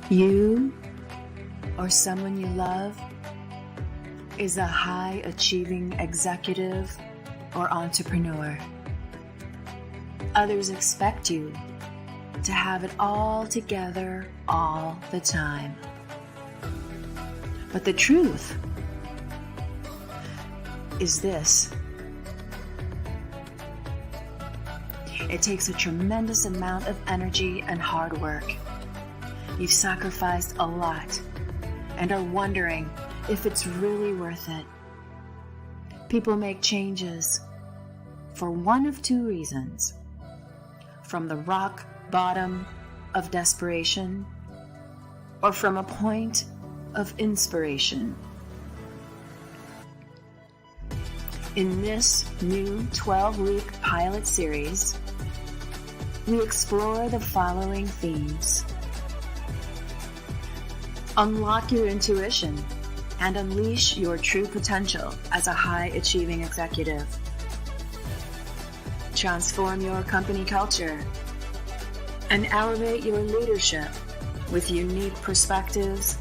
You or someone you love is a high-achieving executive or entrepreneur. Others expect you to have it all together all the time. But the truth is this: it takes a tremendous amount of energy and hard work. You've sacrificed a lot and are wondering if it's really worth it. People make changes for one of two reasons: from the rock bottom of desperation, or from a point of inspiration. In this new 12-week pilot series, we explore the following themes. Unlock your intuition and unleash your true potential as a high-achieving executive. Transform your company culture and elevate your leadership with unique perspectives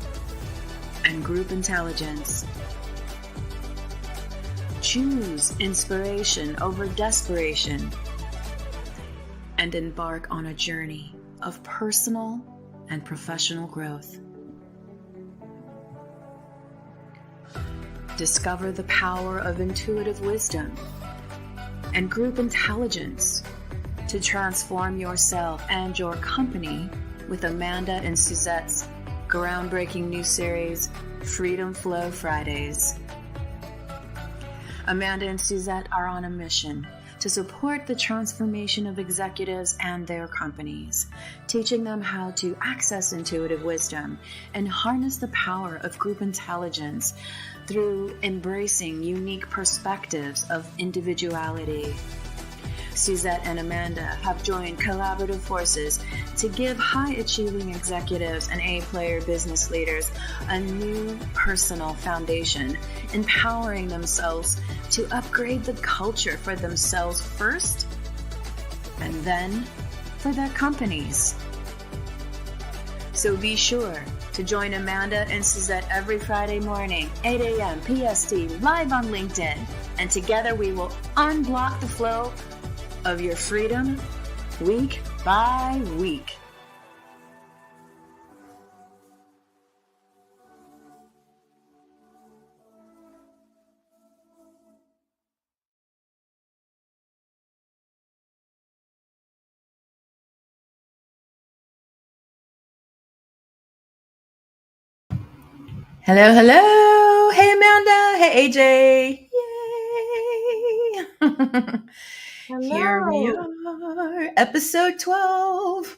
and group intelligence. Choose inspiration over desperation and embark on a journey of personal and professional growth. Discover the power of intuitive wisdom and group intelligence to transform yourself and your company with Amanda and Suzette's groundbreaking new series, Freedom Flow Fridays. Amanda and Suzette are on a mission to support the transformation of executives and their companies, teaching them how to access intuitive wisdom and harness the power of group intelligence through embracing unique perspectives of individuality. Suzette and Amanda have joined collaborative forces to give high-achieving executives and A-player business leaders a new personal foundation, empowering themselves to upgrade the culture for themselves first, and then for their companies. So be sure to join Amanda and Suzette every Friday morning, 8 a.m. PST, live on LinkedIn, and together we will unblock the flow of your freedom week by week. Hello, hello. Hey, Amanda. Hey, AJ. Yay. Here we are, episode 12.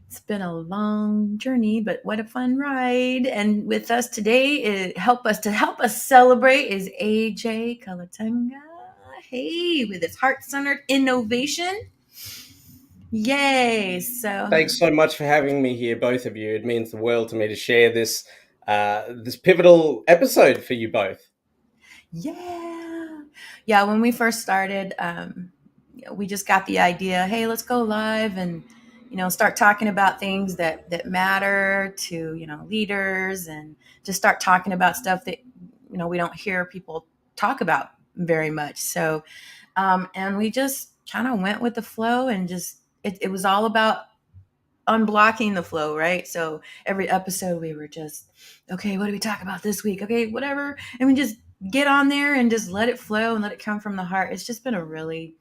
It's been a long journey, but what a fun ride. And with us today, help us celebrate is AJ Kalatunga. Hey, with his heart-centered innovation. Yay. So thanks so much for having me here, both of you. It means the world to me to share this pivotal episode for you both. Yeah, when we first started, we just got the idea, hey, let's go live and start talking about things that matter to leaders, and just start talking about stuff that we don't hear people talk about very much. So and we just kind of went with the flow, and just it was all about unblocking the flow, right? So every episode we were just, okay, what do we talk about this week? Okay, whatever. And we just get on there and just let it flow and let it come from the heart. It's been a really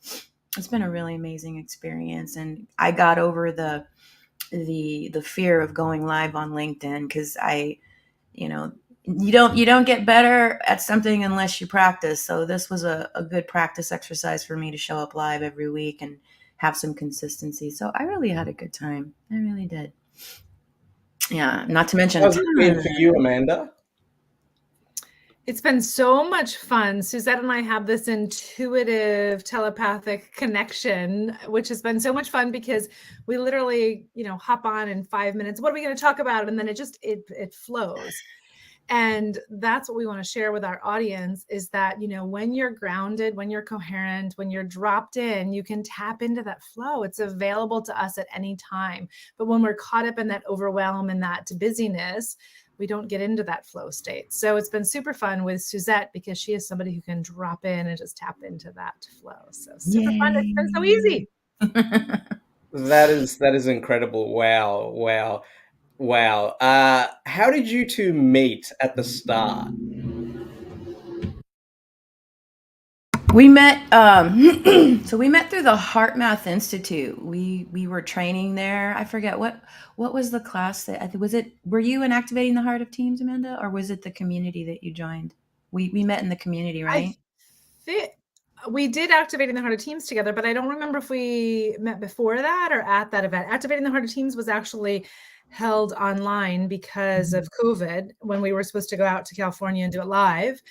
amazing experience. And I got over the fear of going live on LinkedIn, because you don't get better at something unless you practice. So this was a good practice exercise for me to show up live every week and have some consistency. So I really had a good time. I really did. Yeah, not to mention. How's it been for you, Amanda? It's been so much fun. Suzette and I have this intuitive telepathic connection, which has been so much fun because we literally, hop on in 5 minutes. What are we going to talk about? And then it flows. And that's what we want to share with our audience is that, when you're grounded, when you're coherent, when you're dropped in, you can tap into that flow. It's available to us at any time. But when we're caught up in that overwhelm and that busyness, we don't get into that flow state. So it's been super fun with Suzette because she is somebody who can drop in and just tap into that flow. So super fun. It's been so easy. That is incredible. Wow. How did you two meet at the start? We met so we met through the HeartMath Institute. We were training there. I forget what was the class that were you in Activating the Heart of Teams, Amanda, or was it the community that you joined? We met in the community, right? We did Activating the Heart of Teams together, but I don't remember if we met before that or at that event. Activating the Heart of Teams was actually held online because of COVID when we were supposed to go out to California and do it live.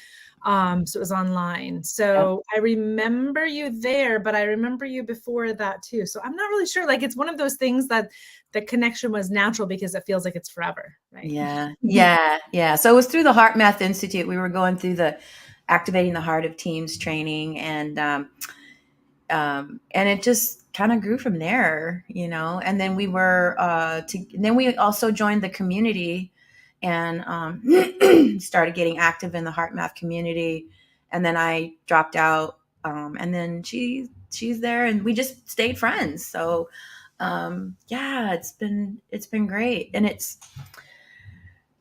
So it was online. So I remember you there, but I remember you before that too. So I'm not really sure. Like it's one of those things that the connection was natural because it feels like it's forever, right? Yeah. So it was through the HeartMath Institute. We were going through the Activating the Heart of Teams training, and it just kind of grew from there, And then we were then we also joined the community and started getting active in the HeartMath community. And then I dropped out, and then she's there, and we just stayed friends. So it's been great, and it's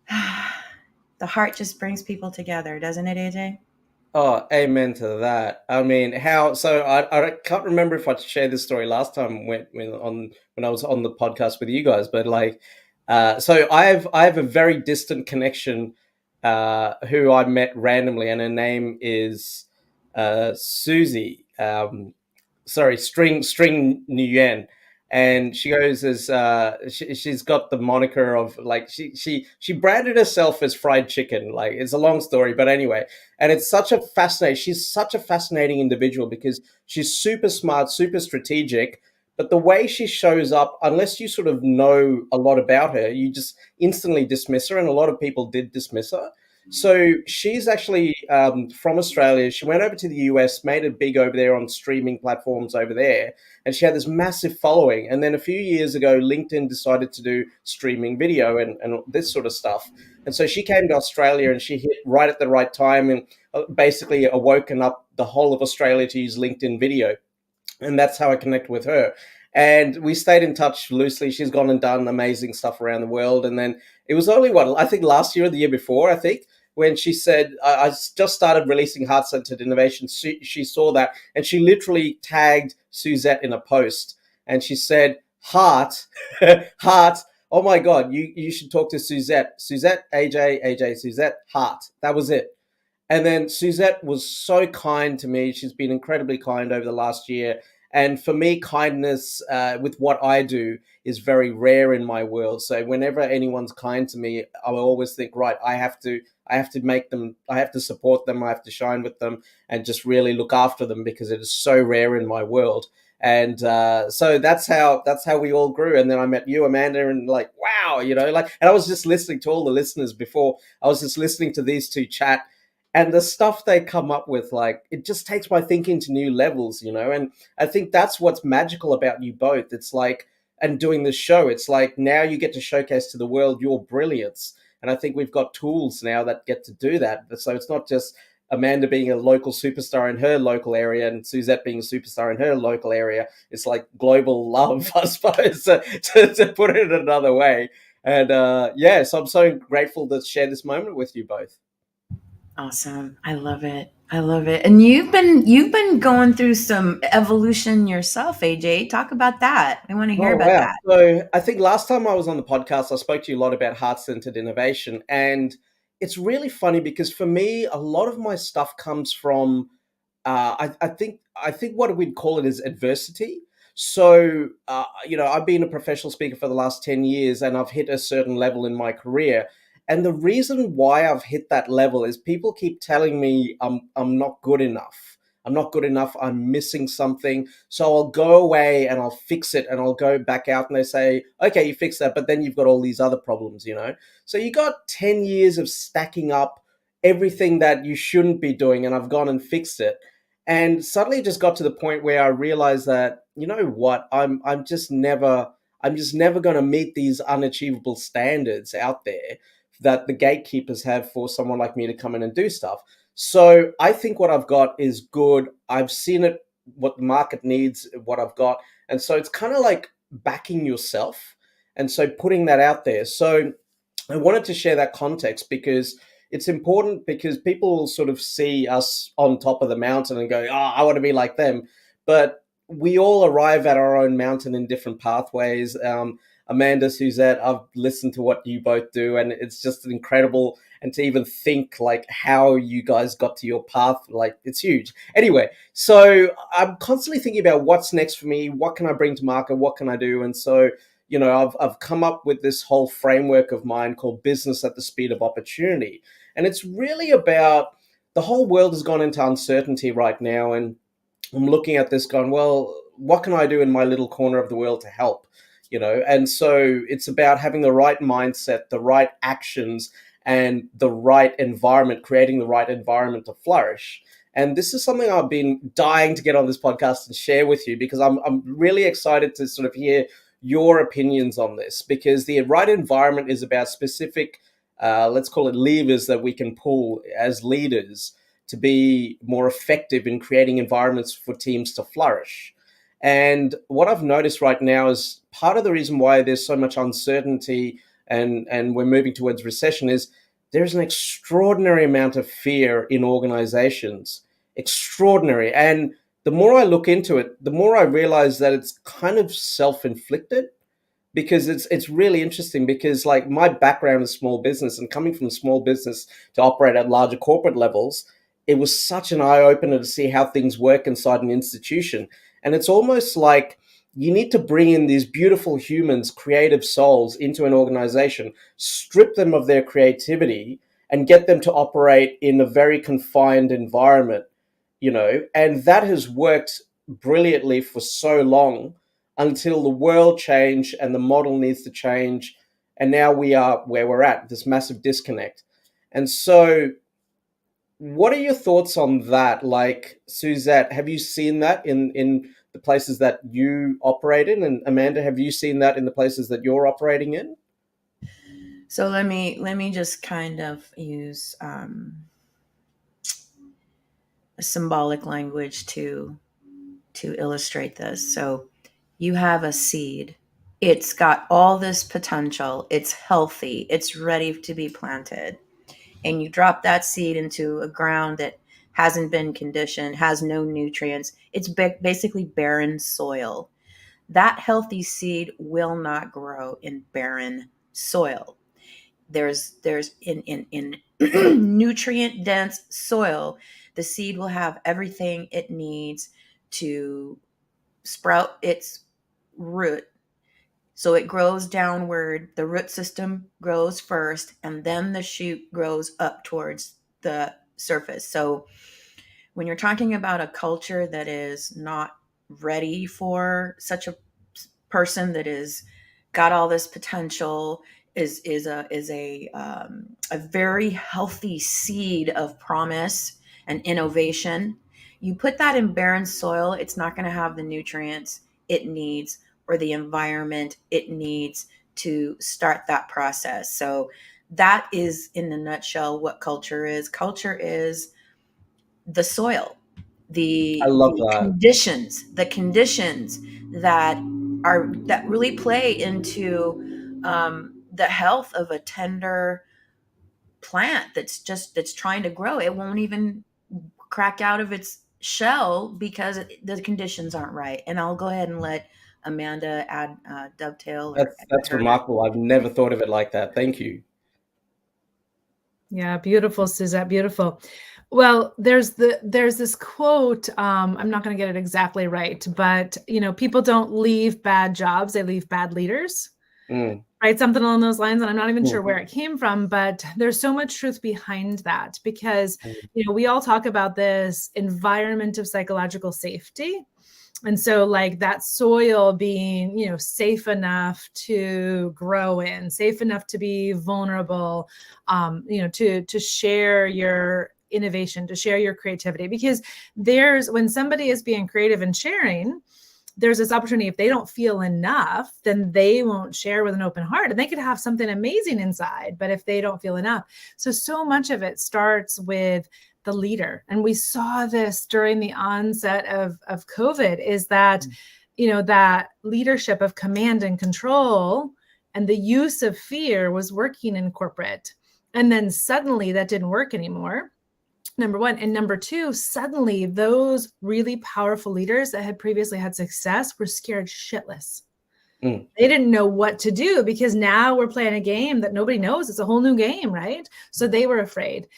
the heart just brings people together, doesn't it, AJ? Oh, amen to that. I mean, I can't remember if I shared this story last time when I was on the podcast with you guys, but so I have a very distant connection who I met randomly, and her name is Susie. String Nguyen. And she goes as she's got the moniker of like she branded herself as fried chicken. Like it's a long story, but anyway, and it's she's such a fascinating individual because she's super smart, super strategic, but the way she shows up, unless you sort of know a lot about her, you just instantly dismiss her, and a lot of people did dismiss her. So she's actually from Australia. She went over to the US, made it big over there on streaming platforms over there, and she had this massive following. And then a few years ago, LinkedIn decided to do streaming video and this sort of stuff. And so she came to Australia, and she hit right at the right time and basically awoken up the whole of Australia to use LinkedIn video. And that's how I connect with her. And we stayed in touch loosely. She's gone and done amazing stuff around the world. And then it was only I think last year or the year before, when she said, I just started releasing heart-centered innovation. She saw that, and she literally tagged Suzette in a post, and she said, heart, oh my God, you should talk to Suzette, AJ, Suzette, heart. That was it. And then Suzette was so kind to me. She's been incredibly kind over the last year. And for me, kindness with what I do is very rare in my world. So whenever anyone's kind to me, I always think, right, I have to make them, I have to support them, I have to shine with them and just really look after them because it is so rare in my world. And so that's how we all grew. And then I met you, Amanda, and like, wow, and I was just listening to all the listeners before. I was just listening to these two chat. And the stuff they come up with, like, it just takes my thinking to new levels, And I think that's what's magical about you both. It's like, and doing this show, it's like now you get to showcase to the world your brilliance. And I think we've got tools now that get to do that. So it's not just Amanda being a local superstar in her local area and Suzette being a superstar in her local area. It's like global love, I suppose, to put it another way. And so I'm so grateful to share this moment with you both. Awesome. I love it. And you've been going through some evolution yourself, AJ. Talk about that. I want to hear about that. So I think last time I was on the podcast, I spoke to you a lot about heart-centered innovation. And it's really funny because for me, a lot of my stuff comes from, I think what we'd call it is adversity. So, I've been a professional speaker for the last 10 years and I've hit a certain level in my career. And the reason why I've hit that level is people keep telling me I'm not good enough. I'm not good enough. I'm missing something. So I'll go away and I'll fix it, and I'll go back out and they say, okay, you fixed that, but then you've got all these other problems, you know? So you got 10 years of stacking up everything that you shouldn't be doing, and I've gone and fixed it. And suddenly it just got to the point where I realized that, you know what, I'm just never going to meet these unachievable standards out there that the gatekeepers have for someone like me to come in and do stuff. So I think what I've got is good. I've seen it, what the market needs, what I've got. And so it's kind of like backing yourself. And so putting that out there. So I wanted to share that context because it's important, because people will sort of see us on top of the mountain and go, oh, I want to be like them. But we all arrive at our own mountain in different pathways. Amanda, Suzette, I've listened to what you both do, and it's just incredible. And to even think like how you guys got to your path, like it's huge. Anyway, so I'm constantly thinking about what's next for me. What can I bring to market? What can I do? And so, you know, I've come up with this whole framework of mine called Business at the Speed of Opportunity. And it's really about, the whole world has gone into uncertainty right now. And I'm looking at this going, well, what can I do in my little corner of the world to help? You know, and so it's about having the right mindset, the right actions, and the right environment, creating the right environment to flourish. And this is something I've been dying to get on this podcast and share with you, because I'm really excited to sort of hear your opinions on this, because the right environment is about specific, let's call it levers that we can pull as leaders to be more effective in creating environments for teams to flourish. And what I've noticed right now is part of the reason why there's so much uncertainty and we're moving towards recession is there's an extraordinary amount of fear in organizations. Extraordinary. And the more I look into it, the more I realize that it's kind of self-inflicted, because it's really interesting, because like my background is small business, and coming from small business to operate at larger corporate levels, it was such an eye-opener to see how things work inside an institution. And it's almost like you need to bring in these beautiful humans, creative souls into an organization, strip them of their creativity, and get them to operate in a very confined environment, you know. And that has worked brilliantly for so long, until the world changed and the model needs to change. And now we are where we're at, this massive disconnect. And so what are your thoughts on that? Like, Suzette, have you seen that in the places that you operate in? And Amanda, have you seen that in the places that you're operating in? So let me just kind of use a symbolic language to illustrate this. So you have a seed. It's got all this potential. It's healthy. It's ready to be planted. And you drop that seed into a ground that hasn't been conditioned, has no nutrients. It's basically barren soil. That healthy seed will not grow in barren soil. There's in nutrient dense soil, the seed will have everything it needs to sprout its root. So it grows downward. The root system grows first, and then the shoot grows up towards the surface. So when you're talking about a culture that is not ready for such a person that is got all this potential, is a very healthy seed of promise and innovation, you put that in barren soil, it's not going to have the nutrients it needs or the environment it needs to start that process. So that is, in a nutshell, what culture is. Culture is the soil, I love that. the conditions that really play into the health of a tender plant that's trying to grow. It won't even crack out of its shell because the conditions aren't right. And I'll go ahead and let Amanda add dovetail. That's remarkable. I've never thought of it like that. Thank you. Yeah, beautiful, Suzette. Beautiful. Well, there's this quote. I'm not going to get it exactly right, but people don't leave bad jobs; they leave bad leaders. Right? right? Something along those lines. And I'm not even sure Mm-hmm. where it came from, but there's so much truth behind that because, Mm-hmm. we all talk about this environment of psychological safety. And so like that soil being, safe enough to grow in, safe enough to be vulnerable, to share your innovation, to share your creativity, because when somebody is being creative and sharing, there's this opportunity. If they don't feel enough, then they won't share with an open heart, and they could have something amazing inside, but if they don't feel enough. So much of it starts with the leader. And we saw this during the onset of COVID, is that, that leadership of command and control and the use of fear was working in corporate. And then suddenly that didn't work anymore. Number one. And number two, suddenly those really powerful leaders that had previously had success were scared shitless. They didn't know what to do because now we're playing a game that nobody knows. It's a whole new game, right? So they were afraid.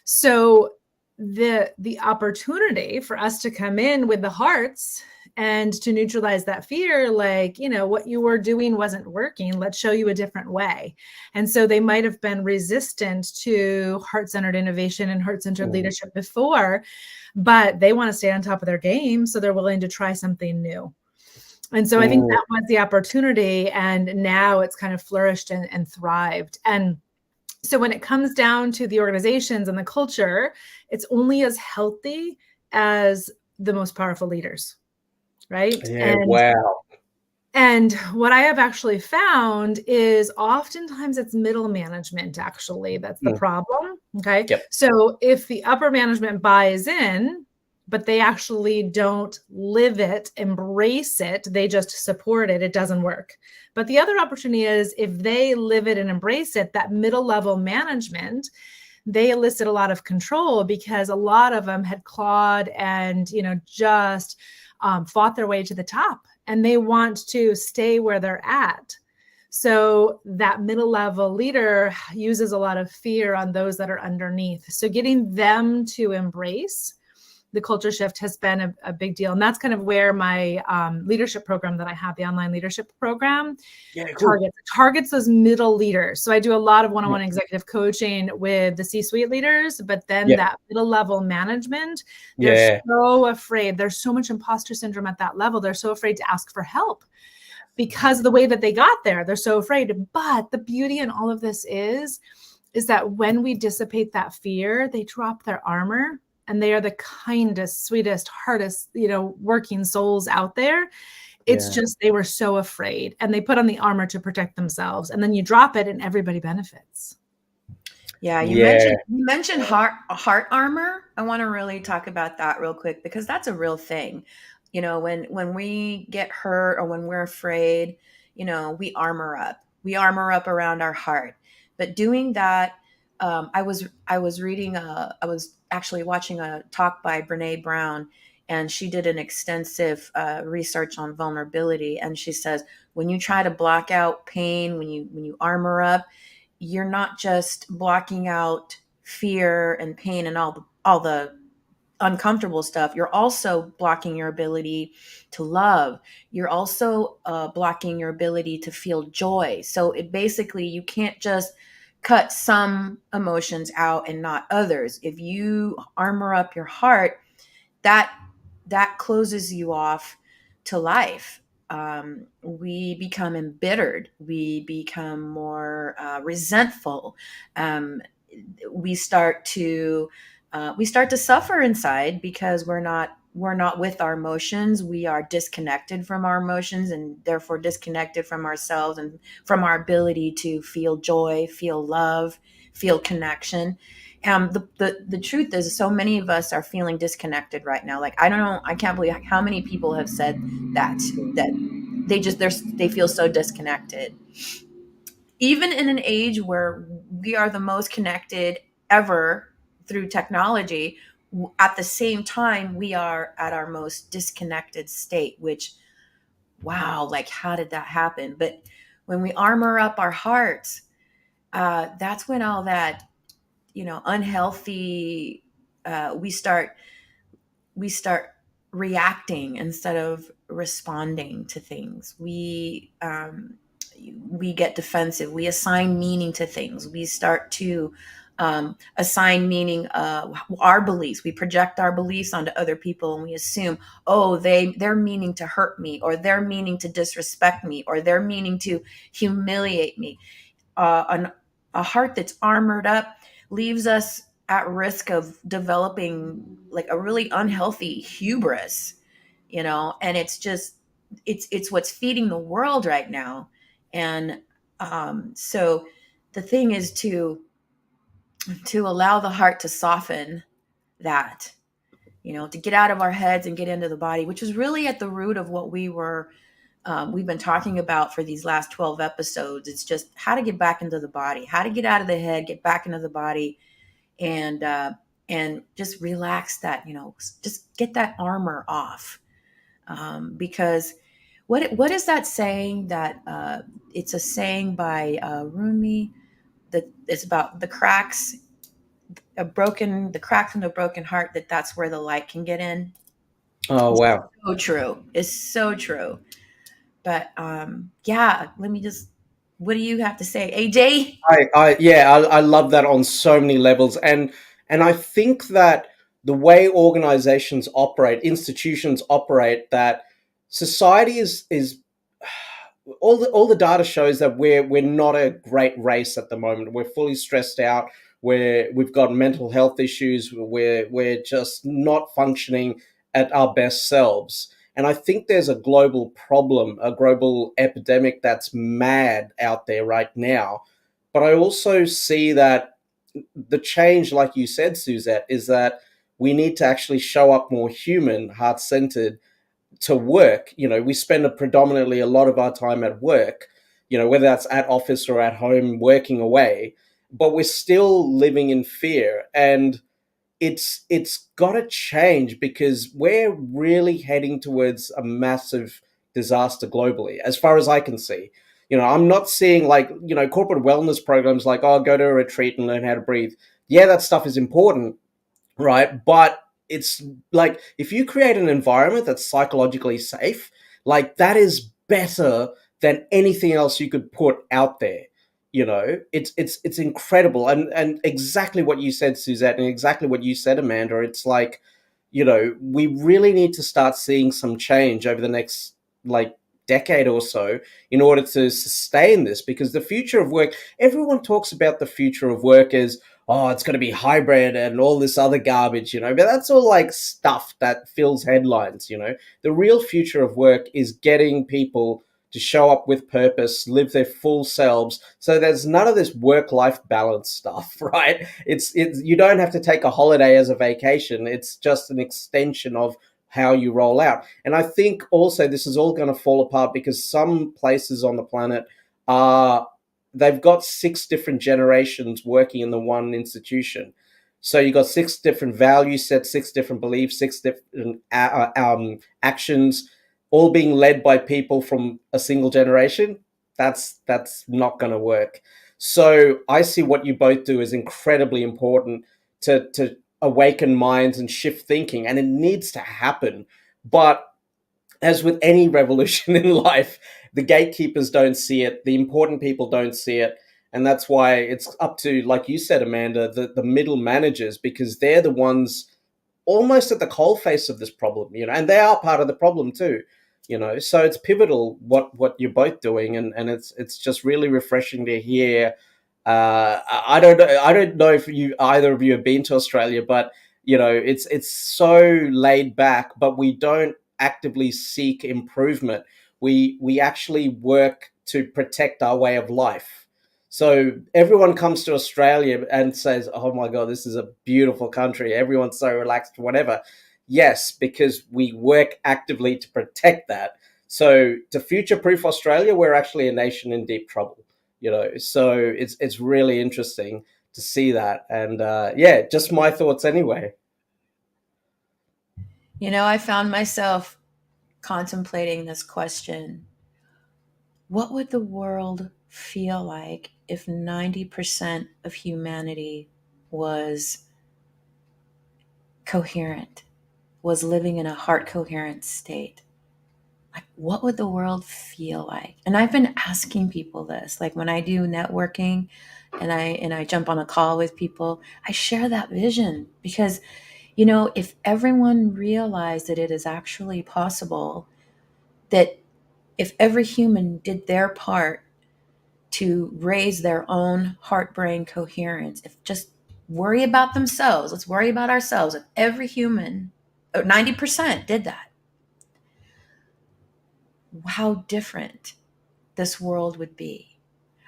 So the opportunity for us to come in with the hearts and to neutralize that fear, like, what you were doing wasn't working. Let's show you a different way. And so they might have been resistant to heart-centered innovation and heart-centered leadership before, but they want to stay on top of their game. So they're willing to try something new. And so I think that was the opportunity. And now it's kind of flourished and thrived. And so when it comes down to the organizations and the culture, it's only as healthy as the most powerful leaders, right? Yeah, wow. And what I have actually found is oftentimes it's middle management, actually, that's the problem. Okay. Yep. So if the upper management buys in, but they actually don't live it, embrace it, they just support it, it doesn't work. But the other opportunity is if they live it and embrace it, that middle level management, they elicit a lot of control because a lot of them had clawed and, just fought their way to the top, and they want to stay where they're at. So that middle level leader uses a lot of fear on those that are underneath. So getting them to embrace the culture shift has been a big deal. And that's kind of where my leadership program that I have, the online leadership program, targets those middle leaders. So I do a lot of one-on-one executive coaching with the C-suite leaders, but then that middle level management, they're so afraid. There's so much imposter syndrome at that level. They're so afraid to ask for help because of the way that they got there. They're so afraid. But the beauty in all of this is that when we dissipate that fear, they drop their armor. And they are the kindest, sweetest, hardest, working souls out there. It's just they were so afraid, and they put on the armor to protect themselves. And then you drop it, and everybody benefits. Yeah, you mentioned heart armor. I want to really talk about that real quick because that's a real thing. When we get hurt or when we're afraid, we armor up. We armor up around our heart. But doing that, I was actually watching a talk by Brene Brown, and she did an extensive research on vulnerability. And she says, when you try to block out pain, when you armor up, you're not just blocking out fear and pain and all the uncomfortable stuff. You're also blocking your ability to love. You're also blocking your ability to feel joy. So it basically, you can't just cut some emotions out and not others. If you armor up your heart, that closes you off to life. We become embittered. We become more resentful. We start to suffer inside because we're not with our emotions. We are disconnected from our emotions and therefore disconnected from ourselves and from our ability to feel joy, feel love, feel connection. The truth is, so many of us are feeling disconnected right now. Like, I don't know, I can't believe how many people have said that they feel so disconnected. Even in an age where we are the most connected ever through technology, at the same time, we are at our most disconnected state, which, wow, like, how did that happen? But when we armor up our hearts, that's when all that, unhealthy, we start reacting instead of responding to things. We we get defensive. We assign meaning to things. We start to assign meaning, our beliefs. We project our beliefs onto other people, and we assume, oh, they're meaning to hurt me, or they're meaning to disrespect me, or they're meaning to humiliate me. A heart that's armored up leaves us at risk of developing like a really unhealthy hubris, and it's what's feeding the world right now. And so the thing is to allow the heart to soften that, to get out of our heads and get into the body, which is really at the root of what we've been talking about for these last 12 episodes. It's just how to get back into the body, how to get out of the head, get back into the body, and just relax that, just get that armor off. Because what is that saying that it's a saying by Rumi that it's about the cracks in the broken heart, that's where the light can get in. Oh, wow. So true. It's so true. But yeah, what do you have to say, AJ? I love that on so many levels. And I think that the way organizations operate, institutions operate, that society is all the data shows that we're not a great race at the moment. We're fully stressed out. We've got mental health issues. We're just not functioning at our best selves. And I think there's a global problem, a global epidemic that's mad out there right now. But I also see that the change, like you said, Suzette, is that we need to actually show up more human, heart-centered to work. We spend predominantly a lot of our time at work, whether that's at office or at home working away, but we're still living in fear. And it's got to change, because we're really heading towards a massive disaster globally, as far as I can see. I'm not seeing corporate wellness programs like, oh, go to a retreat and learn how to breathe. Yeah, that stuff is important, right? But it's like, if you create an environment that's psychologically safe, like, that is better than anything else you could put out there. It's incredible. And exactly what you said, Suzette, and exactly what you said, Amanda. It's like, we really need to start seeing some change over the next decade or so in order to sustain this, because the future of work, everyone talks about the future of work as, oh, it's going to be hybrid and all this other garbage, but that's all like stuff that fills headlines. The real future of work is getting people to show up with purpose, live their full selves. So there's none of this work-life balance stuff, right? It's you don't have to take a holiday as a vacation. It's just an extension of how you roll out. And I think also this is all going to fall apart because some places on the planet they've got 6 different generations working in the one institution. So you got 6 different value sets, 6 different beliefs, 6 different actions, all being led by people from a single generation. That's not going to work. So I see what you both do as incredibly important to awaken minds and shift thinking, and it needs to happen. But as with any revolution in life, the gatekeepers don't see it, the important people don't see it, and that's why it's up to, like you said, Amanda, the middle managers, because they're the ones almost at the coalface of this problem, and they are part of the problem too, So it's pivotal what you're both doing, and it's just really refreshing to hear. I don't know if either of you have been to Australia, but it's so laid back, but we don't actively seek improvement. We actually work to protect our way of life. So everyone comes to Australia and says, oh my God, this is a beautiful country. Everyone's so relaxed, whatever. Yes, because we work actively to protect that. So to future-proof Australia, we're actually a nation in deep trouble. So it's really interesting to see that. And just my thoughts anyway. I found myself contemplating this question. What would the world feel like if 90% of humanity was coherent, was living in a heart coherent state? like, what would the world feel like? And I've been asking people this, like when I do networking and I jump on a call with people, I share that vision because, you know, if everyone realized that it is actually possible, that if every human did their part to raise their own heart-brain coherence, if just worry about themselves, let's worry about ourselves. If every human, or 90% did that, how different this world would be.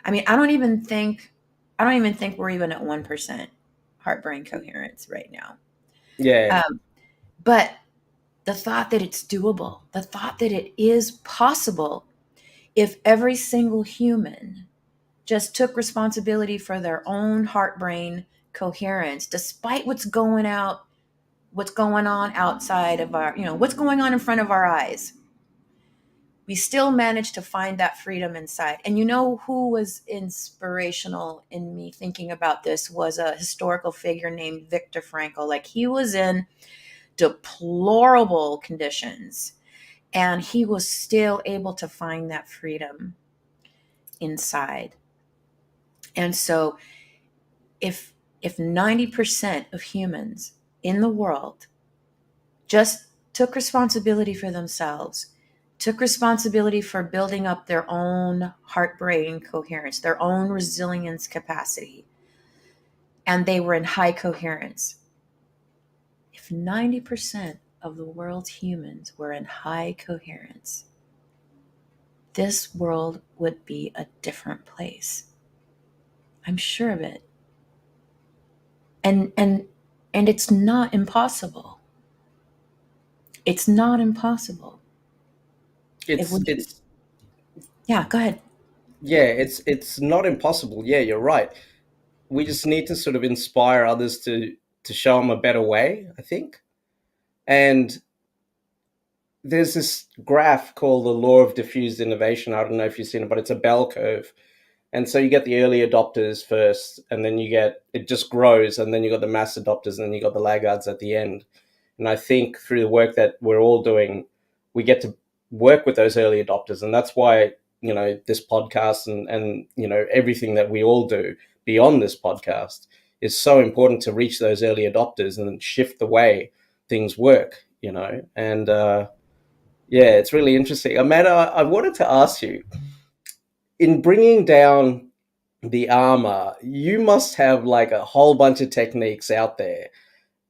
I mean, I don't even think we're even at 1% heart-brain coherence right now. Yeah. But the thought that it's doable, the thought that it is possible if every single human just took responsibility for their own heart-brain coherence, despite what's going on outside of our, you know, what's going on in front of our eyes. We still managed to find that freedom inside. And you know who was inspirational in me thinking about this was a historical figure named Viktor Frankl. Like, he was in deplorable conditions and he was still able to find that freedom inside. And so if 90% of humans in the world just took responsibility for themselves, took responsibility for building up their own heart-brain coherence, their own resilience capacity, and they were in high coherence. If 90% of the world's humans were in high coherence, this world would be a different place. I'm sure of it. And it's not impossible. It's not impossible. It's Yeah, go ahead. yeah, it's not impossible. Yeah, you're right. We just need to sort of inspire others to show them a better way, I think. And there's this graph called the law of diffused innovation. I don't know if you've seen it, but it's a bell curve. And so you get the early adopters first, and then it just grows, and then you got the mass adopters, and then you got the laggards at the end. And I think through the work that we're all doing, we get to work with those early adopters. And that's why, you know, this podcast and you know, everything that we all do beyond this podcast is so important to reach those early adopters and shift the way things work, you know. And yeah, it's really interesting. Amanda, I wanted to ask you, in bringing down the armor, you must have like a whole bunch of techniques out there,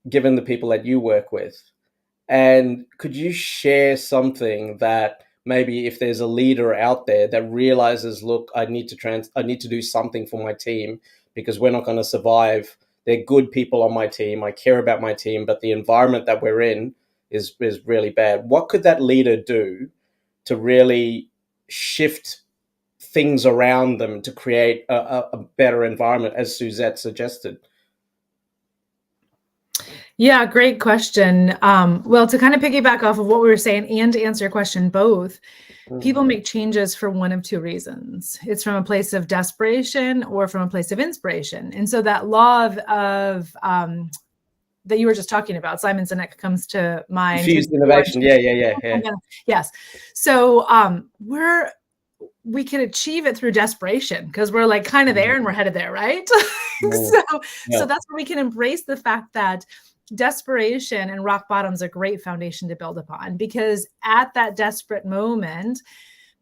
given the people that you work with. And could you share something that maybe if there's a leader out there that realizes, look, I need to do something for my team because we're not going to survive. They're good people on my team. I care about my team, but the environment that we're in is really bad. What could that leader do to really shift things around them to create a better environment, as Suzette suggested? Yeah, great question. Well, to kind of piggyback off of what we were saying and to answer your question, both people make changes for one of two reasons. It's from a place of desperation or from a place of inspiration. And so that law of that you were just talking about, Simon Sinek, comes to mind. Diffused innovation. Yeah. Yes. So we can achieve it through desperation because we're like kind of there and we're headed there, right? So that's where we can embrace the fact that desperation and rock bottom is a great foundation to build upon, because at that desperate moment,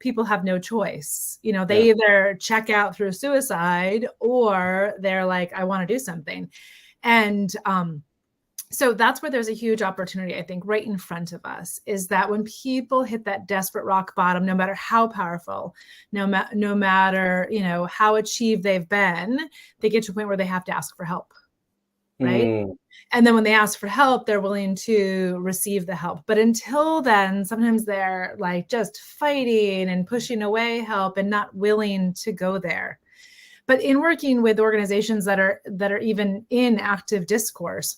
people have no choice. You know, they either check out through suicide or they're like, I want to do something. And so that's where there's a huge opportunity, I think, right in front of us, is that when people hit that desperate rock bottom, no matter how powerful, no matter, you know, how achieved they've been, they get to a point where they have to ask for help. Right. And then when they ask for help, they're willing to receive the help. But until then, sometimes they're like just fighting and pushing away help and not willing to go there. But in working with organizations that are even in active discourse,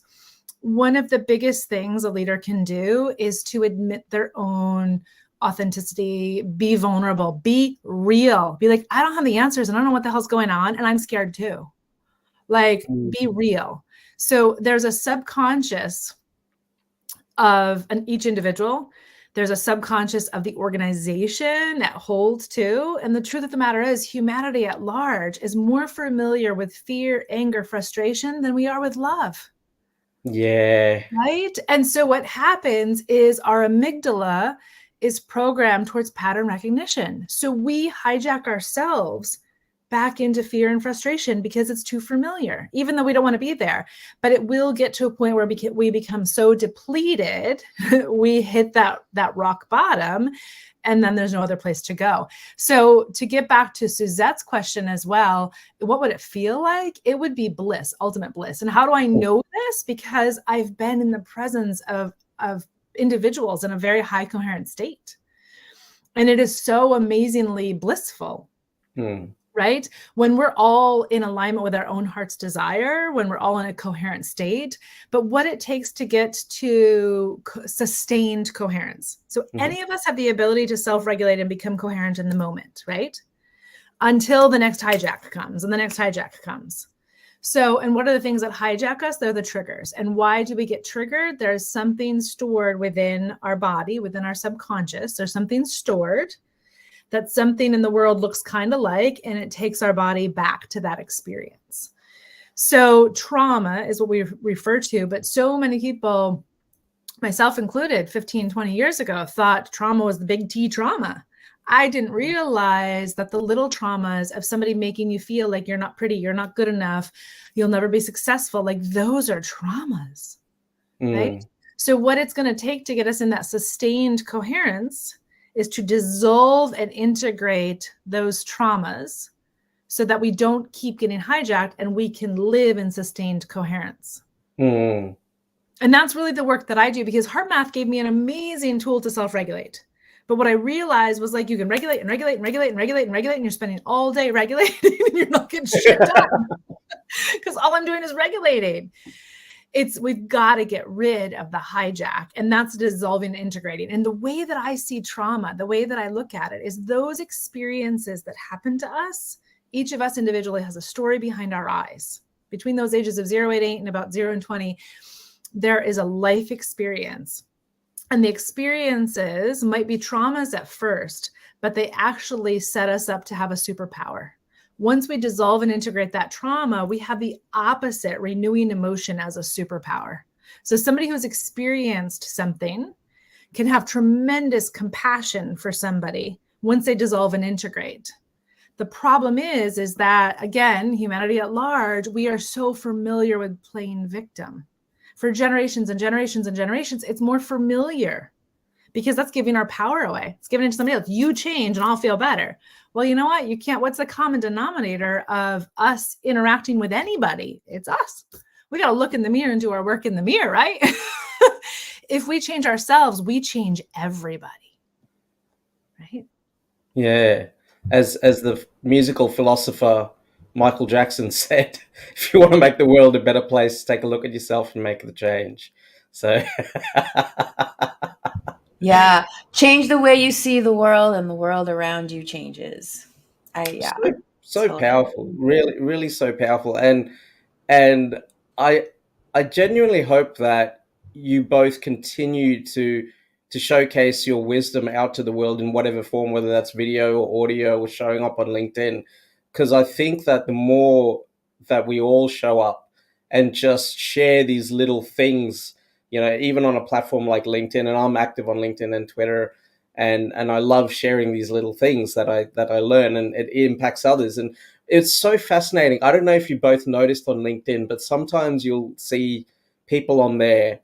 one of the biggest things a leader can do is to admit their own authenticity, be vulnerable, be real, be like, I don't have the answers and I don't know what the hell's going on. And I'm scared too. Like, be real. So there's a subconscious of each individual There's a subconscious of the organization that holds too. And the truth of the matter is, humanity at large is more familiar with fear, anger, frustration than we are with love. Yeah. Right? And so what happens is our amygdala is programmed towards pattern recognition. So we hijack ourselves back into fear and frustration because it's too familiar, even though we don't want to be there. But it will get to a point where we become so depleted, we hit that rock bottom, and then there's no other place to go. So to get back to Suzette's question as well, what would it feel like? It would be bliss, ultimate bliss. And how do I know this? Because I've been in the presence of individuals in a very high coherent state. And it is so amazingly blissful. Right? When we're all in alignment with our own heart's desire, when we're all in a coherent state, but what it takes to get to sustained coherence. So any of us have the ability to self-regulate and become coherent in the moment, right? Until the next hijack comes and the next hijack comes. So, and what are the things that hijack us? They're the triggers. And why do we get triggered? There's something stored within our body, within our subconscious. There's something stored that something in the world looks kind of like, and it takes our body back to that experience. So trauma is what we refer to, but so many people, myself included, 15, 20 years ago, thought trauma was the big T trauma. I didn't realize that the little traumas of somebody making you feel like you're not pretty, you're not good enough, you'll never be successful, like those are traumas, right? So what it's going to take to get us in that sustained coherence is to dissolve and integrate those traumas so that we don't keep getting hijacked and we can live in sustained coherence. And that's really the work that I do, because HeartMath gave me an amazing tool to self-regulate. But what I realized was, like, you can regulate and regulate and regulate and regulate and regulate, and you're spending all day regulating and you're not getting shit done because all I'm doing is regulating. We've got to get rid of the hijack, and that's dissolving and integrating. And the way that I see trauma, the way that I look at it, is those experiences that happen to us, each of us individually has a story behind our eyes. Between those ages of 0, 8, 8 and about 0 and 20, there is a life experience. And the experiences might be traumas at first, but they actually set us up to have a superpower. Once we dissolve and integrate that trauma, we have the opposite renewing emotion as a superpower. So somebody who's experienced something can have tremendous compassion for somebody once they dissolve and integrate. The problem is that, again, humanity at large, we are so familiar with playing victim. For generations and generations and generations, it's more familiar because that's giving our power away. It's giving it to somebody else. You change and I'll feel better. Well, you know what? You can't. What's the common denominator of us interacting with anybody? It's us. We got to look in the mirror and do our work in the mirror, right? If we change ourselves, we change everybody, right? Yeah. As the musical philosopher Michael Jackson said, if you want to make the world a better place, take a look at yourself and make the change. So yeah, change the way you see the world, and the world around you changes. So powerful, really so powerful. And I genuinely hope that you both continue to showcase your wisdom out to the world in whatever form, whether that's video or audio or showing up on LinkedIn. Because I think that the more that we all show up and just share these little things, you know, even on a platform like LinkedIn, and I'm active on LinkedIn and Twitter, and I love sharing these little things that I learn, and it impacts others. And it's so fascinating. I don't know if you both noticed on LinkedIn, but sometimes you'll see people on there,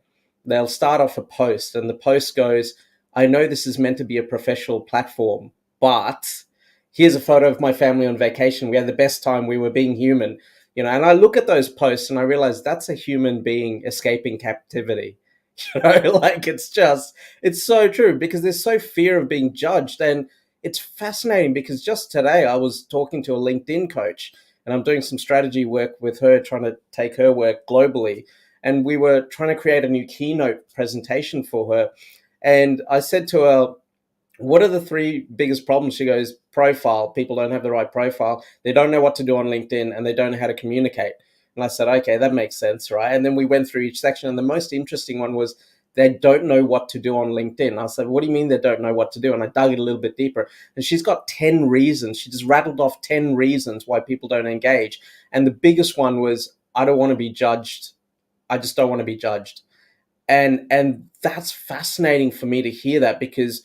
they'll start off a post and the post goes, I know this is meant to be a professional platform, but here's a photo of my family on vacation. We had the best time. We were being human, you know. And I look at those posts and I realize that's a human being escaping captivity. You know, like it's so true, because there's so fear of being judged. And it's fascinating because just today I was talking to a LinkedIn coach and I'm doing some strategy work with her, trying to take her work globally. And we were trying to create a new keynote presentation for her. And I said to her, what are the 3 biggest problems? She goes, profile. People don't have the right profile. They don't know what to do on LinkedIn, and they don't know how to communicate. And I said, okay, that makes sense, right? And then we went through each section. And the most interesting one was they don't know what to do on LinkedIn. I said, what do you mean they don't know what to do? And I dug it a little bit deeper. And she's got 10 reasons. She just rattled off 10 reasons why people don't engage. And the biggest one was, I don't want to be judged. I just don't want to be judged. And that's fascinating for me to hear that, because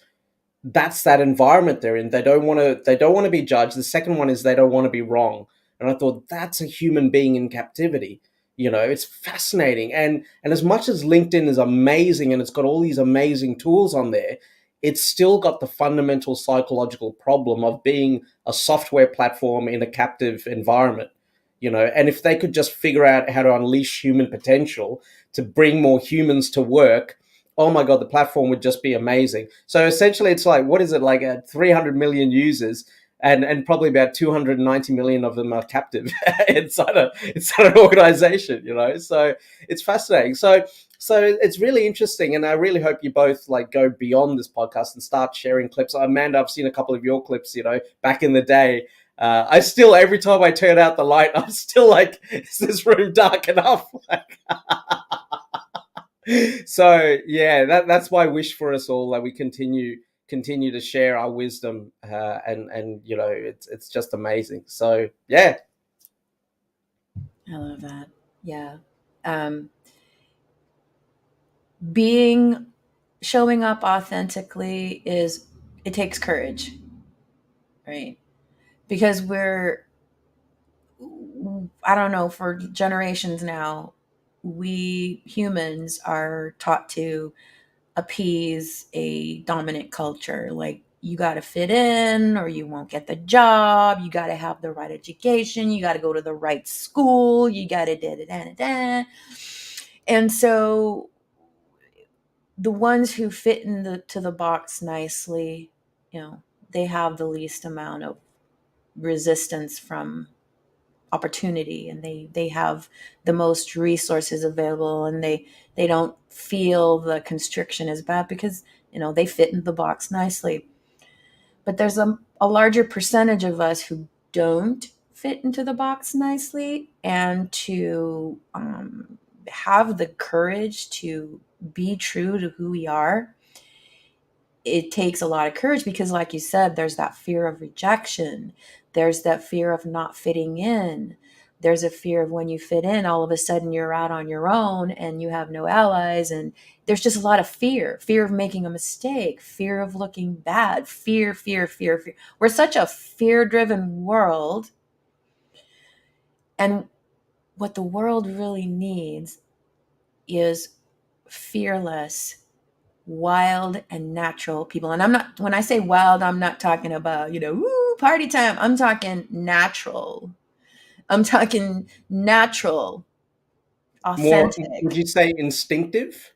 that's that environment they're in. They don't want to be judged. The second one is they don't want to be wrong. And I thought, that's a human being in captivity. It's fascinating. And as much as LinkedIn is amazing and it's got all these amazing tools on there, it's still got the fundamental psychological problem of being a software platform in a captive environment. And if they could just figure out how to unleash human potential to bring more humans to work, oh my God, the platform would just be amazing. So essentially it's like, what is it, like 300 million users, and probably about 290 million of them are captive inside an organization, so it's fascinating. So it's really interesting. And I really hope you both like go beyond this podcast and start sharing clips. Amanda, I've seen a couple of your clips, back in the day. I still, every time I turn out the light, I'm still like, is this room dark enough? So yeah, that's my wish for us all, that we continue to share our wisdom, and it's just amazing. So yeah, I love that. Yeah. Showing up authentically it takes courage, right? Because I don't know, for generations now, we humans are taught to appease a dominant culture. Like, you got to fit in or you won't get the job. You got to have the right education. You got to go to the right school. You got to da-da-da-da-da. And so the ones who fit to the box nicely, they have the least amount of resistance from opportunity, and they have the most resources available, and they don't feel the constriction as bad because they fit in the box nicely. But there's a larger percentage of us who don't fit into the box nicely, and to have the courage to be true to who we are, it takes a lot of courage, because like you said, there's that fear of rejection. There's that fear of not fitting in. There's a fear of when you fit in, all of a sudden you're out on your own and you have no allies. And there's just a lot of fear of making a mistake, fear of looking bad, fear. We're such a fear-driven world. And what the world really needs is fearless, wild and natural people. And when I say wild, I'm not talking about, woo, party time. I'm talking natural. Authentic. more, would you say instinctive,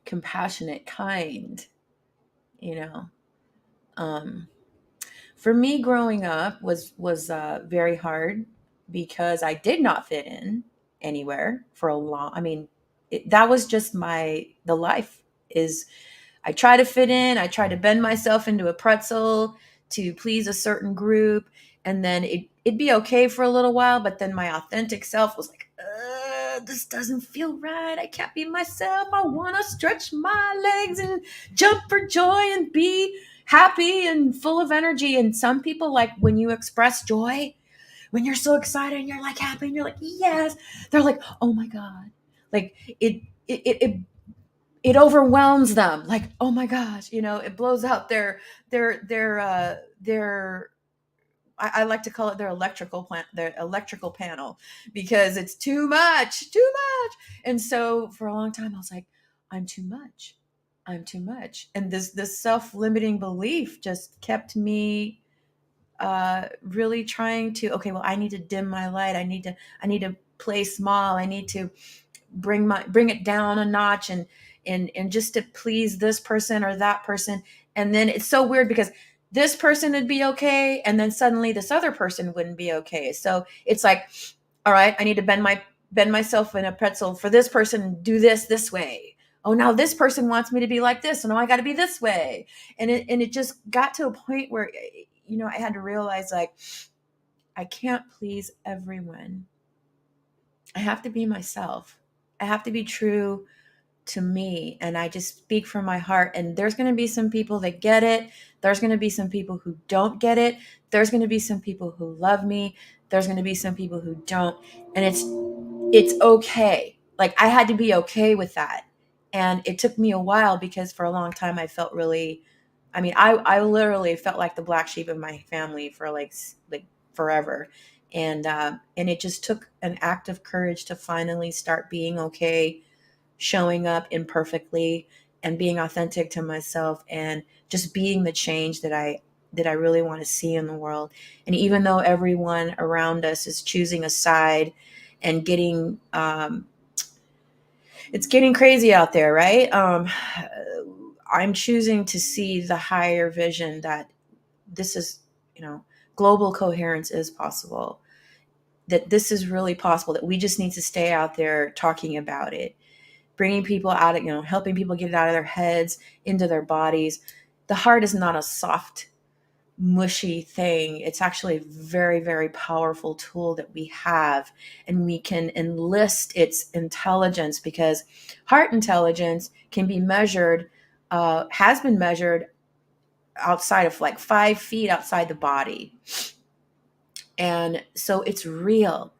compassionate, kind, for me, growing up was very hard, because I did not fit in anywhere for a long, that was just the life is, I try to fit in. I try to bend myself into a pretzel to please a certain group. And then it'd be okay for a little while. But then my authentic self was like, this doesn't feel right. I can't be myself. I want to stretch my legs and jump for joy and be happy and full of energy. And some people, like, when you express joy, when you're so excited and you're like happy and you're like, yes, they're like, oh my God. Like it overwhelms them. Like, oh my gosh, it blows out their I like to call it their electrical panel, because it's too much. And so for a long time I was like, I'm too much. And this self-limiting belief just kept me really trying to, okay, well, I need to dim my light. I need to play small. I need to bring it down a notch, and just to please this person or that person. And then it's so weird, because this person would be okay, and then suddenly this other person wouldn't be okay. So it's like, all right, I need to bend myself in a pretzel for this person, do this way. Oh, now this person wants me to be like this, so now I got to be this way. And it just got to a point where, I had to realize, like, I can't please everyone. I have to be myself. I have to be true to me, and I just speak from my heart. And there's going to be some people that get it. There's going to be some people who don't get it. There's going to be some people who love me. There's going to be some people who don't. And it's okay. Like, I had to be okay with that. And it took me a while, because for a long time I felt really, I literally felt like the black sheep of my family for like forever. And it just took an act of courage to finally start being okay, showing up imperfectly and being authentic to myself, and just being the change that I really want to see in the world. And even though everyone around us is choosing a side and getting it's getting crazy out there, right? I'm choosing to see the higher vision, that this is, global coherence is possible, that this is really possible, that we just need to stay out there talking about it, bringing people out of, helping people get it out of their heads, into their bodies. The heart is not a soft, mushy thing. It's actually a very, very powerful tool that we have, and we can enlist its intelligence, because heart intelligence can be measured, has been measured outside of like 5 feet outside the body. And so it's real.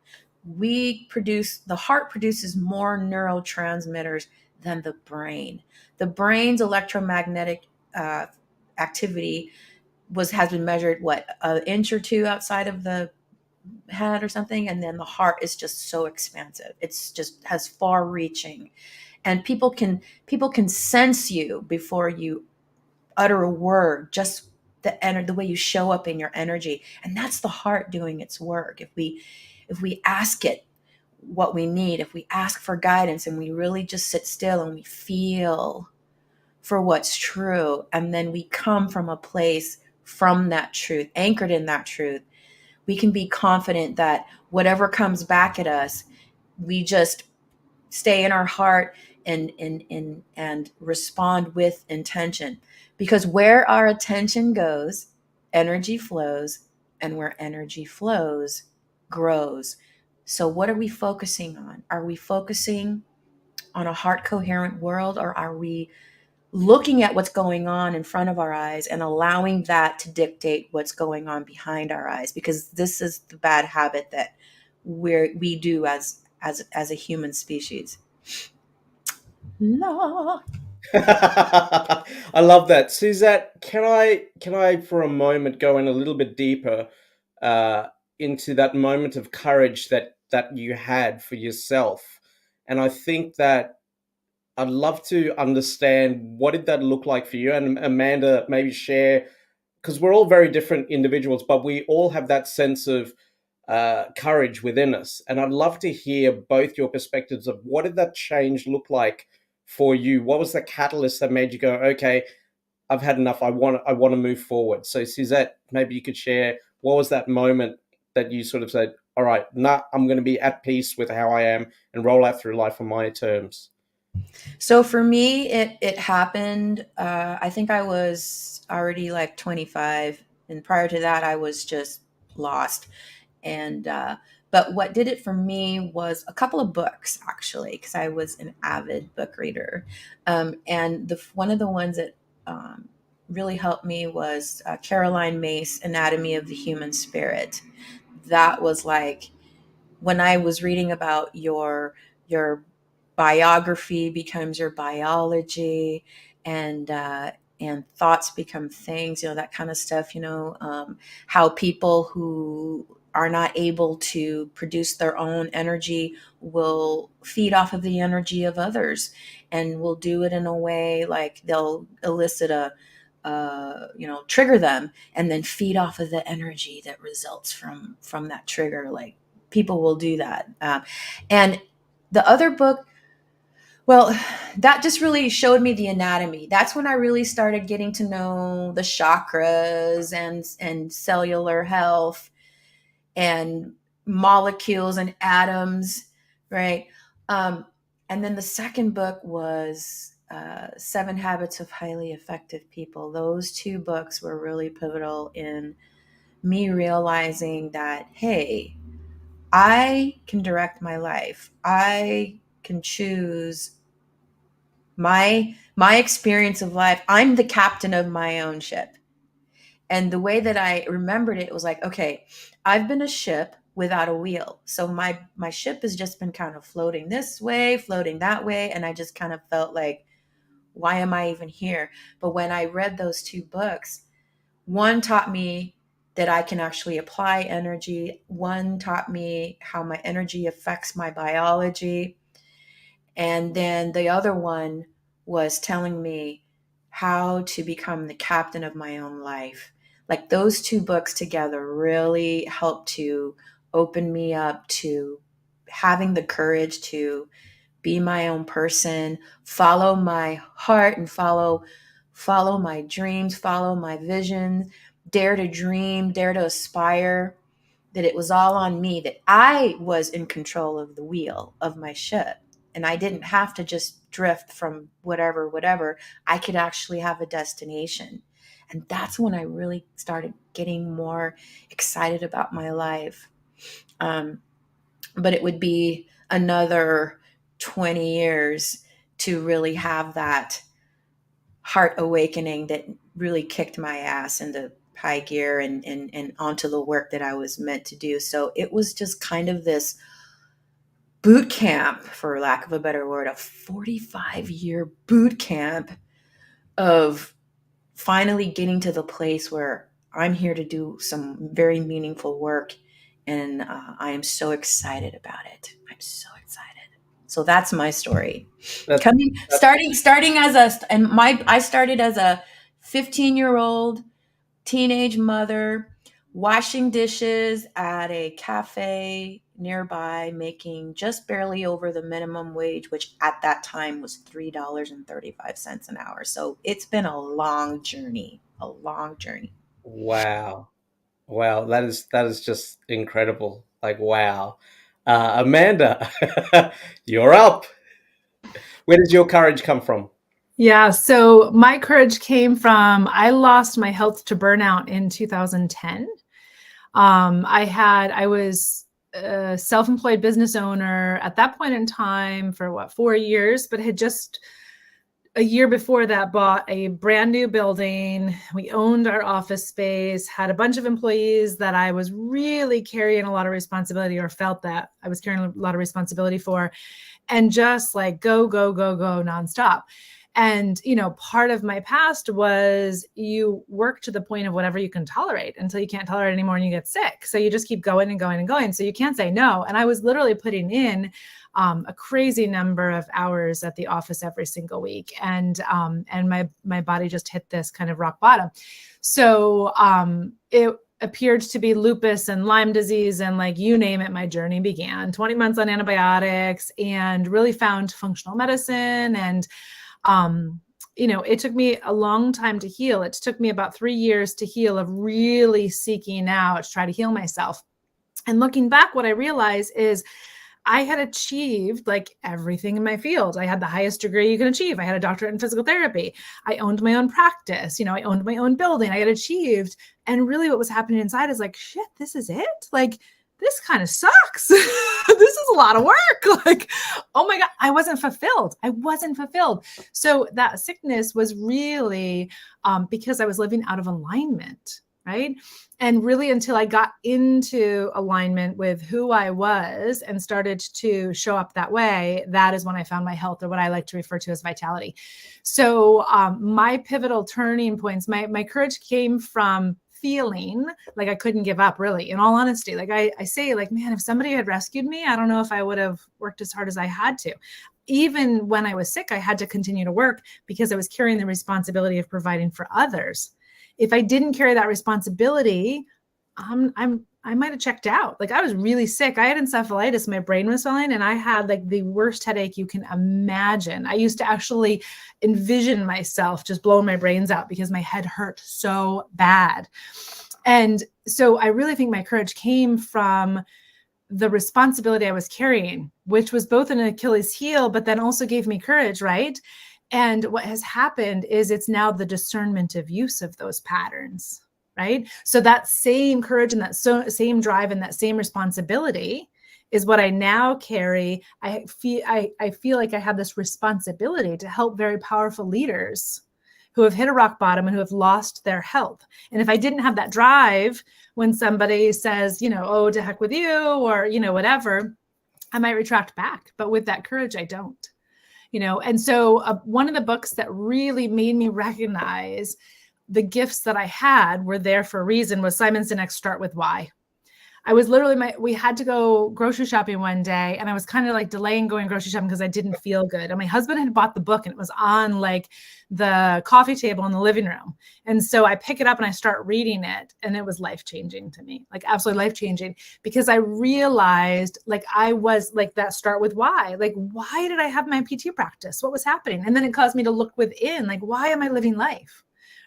The heart produces more neurotransmitters than the brain. The brain's electromagnetic activity has been measured, what, an inch or two outside of the head or something. And then the heart is just so expansive. It's just has far reaching. And people can sense you before you utter a word, just the way you show up in your energy. And that's the heart doing its work. If we ask it what we need, if we ask for guidance, and we really just sit still and we feel for what's true, and then we come from a place from that truth, anchored in that truth, we can be confident that whatever comes back at us, we just stay in our heart and respond with intention. Because where our attention goes, energy flows, and where energy flows, grows. So what are we focusing on? Are we focusing on a heart coherent world, or are we looking at what's going on in front of our eyes and allowing that to dictate what's going on behind our eyes? Because this is the bad habit that we do as a human species. La. I love that, Suzette. Can I for a moment go in a little bit deeper into that moment of courage that you had for yourself? And I think that I'd love to understand, what did that look like for you? And Amanda, maybe share, because we're all very different individuals, but we all have that sense of courage within us. And I'd love to hear both your perspectives of, what did that change look like for you? What was the catalyst that made you go, okay, I've had enough. I want to move forward. So Suzette, maybe you could share, what was that moment that you sort of said, all right, I'm going to be at peace with how I am and roll out through life on my terms? So for me, it happened. I think I was already like 25, and prior to that, I was just lost. And but what did it for me was a couple of books, actually, because I was an avid book reader. And one of the ones that really helped me was Caroline Myss, Anatomy of the Human Spirit. That was like, when I was reading about your biography becomes your biology, and thoughts become things, that kind of stuff. How people who are not able to produce their own energy will feed off of the energy of others, and will do it in a way like they'll elicit trigger them, and then feed off of the energy that results from that trigger. Like, people will do that. And the other book, well, that just really showed me the anatomy. That's when I really started getting to know the chakras and cellular health and molecules and atoms, right? And then the second book was 7 Habits of Highly Effective People. Those 2 books were really pivotal in me realizing that, hey, I can direct my life. I can choose My experience of life, I'm the captain of my own ship. And the way that I remembered it was like, okay, I've been a ship without a wheel. So my ship has just been kind of floating this way, floating that way, and I just kind of felt like, why am I even here? But when I read those two books, one taught me that I can actually apply energy. One taught me how my energy affects my biology. And then the other one was telling me how to become the captain of my own life. Like those two books together really helped to open me up to having the courage to be my own person, follow my heart and follow my dreams, follow my vision, dare to dream, dare to aspire, that it was all on me, that I was in control of the wheel of my ship. And I didn't have to just drift from whatever. I could actually have a destination. And that's when I really started getting more excited about my life. But it would be another 20 years to really have that heart awakening that really kicked my ass into high gear and onto the work that I was meant to do. So it was just kind of this boot camp, for lack of a better word, a 45-year boot camp of finally getting to the place where I'm here to do some very meaningful work. And I am so excited about it. I'm so excited. So that's my story. Starting as I started as a 15-year-old teenage mother, washing dishes at a cafe nearby, making just barely over the minimum wage, which at that time was $3.35 an hour. So it's been a long journey. Wow. Wow, that is just incredible. Like, wow. Amanda, you're up. Where does your courage come from? Yeah, so my courage came from, I lost my health to burnout in 2010. I was a self-employed business owner at that point in time for 4 years, but had just a year before that bought a brand new building. We owned our office space, had a bunch of employees that I was really carrying a lot of responsibility, or felt that I was carrying a lot of responsibility for, and just like go nonstop. And, part of my past was you work to the point of whatever you can tolerate until you can't tolerate anymore and you get sick. So you just keep going and going and going. So you can't say no. And I was literally putting in a crazy number of hours at the office every single week. And my body just hit this kind of rock bottom. So it appeared to be lupus and Lyme disease and like you name it. My journey began 20 months on antibiotics and really found functional medicine. And it took me a long time to heal. It took me about 3 years to heal, of really seeking out to try to heal myself. And looking back, what I realized is I had achieved like everything in my field. I had the highest degree you can achieve. I had a doctorate in physical therapy. I owned my own practice. I owned my own building. I had achieved. And really what was happening inside is like, shit, this is it? Like, this kind of sucks. This is a lot of work. Like, oh my God, I wasn't fulfilled. So that sickness was really because I was living out of alignment, right? And really until I got into alignment with who I was and started to show up that way, that is when I found my health, or what I like to refer to as vitality. So my pivotal turning points, my courage came from feeling like I couldn't give up, really, in all honesty. Like I say, like, man, if somebody had rescued me, I don't know if I would have worked as hard as I had to. Even when I was sick, I had to continue to work because I was carrying the responsibility of providing for others. If I didn't carry that responsibility, I might have checked out. Like, I was really sick. I had encephalitis. My brain was swelling, and I had like the worst headache you can imagine. I used to actually envision myself just blowing my brains out because my head hurt so bad. And so I really think my courage came from the responsibility I was carrying, which was both an Achilles heel, but then also gave me courage, right? And what has happened is it's now the discernment of use of those patterns, right? So that same courage and that same drive and that same responsibility is what I now carry. I feel like I have this responsibility to help very powerful leaders who have hit a rock bottom and who have lost their health. And if I didn't have that drive when somebody says, oh, to heck with you, or, whatever, I might retract back. But with that courage, I don't. And so one of the books that really made me recognize the gifts that I had were there for a reason was Simon Sinek's Start With Why. I was literally, we had to go grocery shopping one day, and I was kind of like delaying going grocery shopping because I didn't feel good. And my husband had bought the book, and it was on like the coffee table in the living room. And so I pick it up and I start reading it, and it was life-changing to me, like absolutely life-changing, because I realized like I was like that Start With Why, like, why did I have my PT practice? What was happening? And then it caused me to look within, like, why am I living life?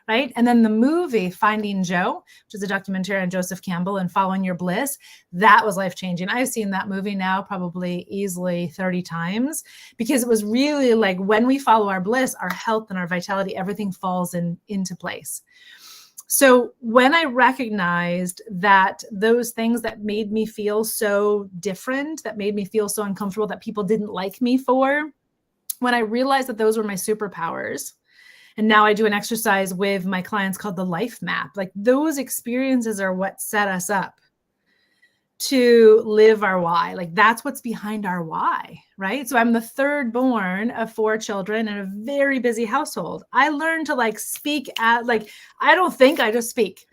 Right. And then the movie Finding Joe, which is a documentary on Joseph Campbell and Following Your Bliss, that was life-changing. I've seen that movie now probably easily 30 times, because it was really like when we follow our bliss, our health and our vitality, everything falls into place. So when I recognized that those things that made me feel so different, that made me feel so uncomfortable, that people didn't like me for, when I realized that those were my superpowers, and now I do an exercise with my clients called the Life Map. Like those experiences are what set us up to live our why. Like that's what's behind our why, right? So I'm the third born of 4 children in a very busy household. I learned to like speak at, like, I don't think, I just speak.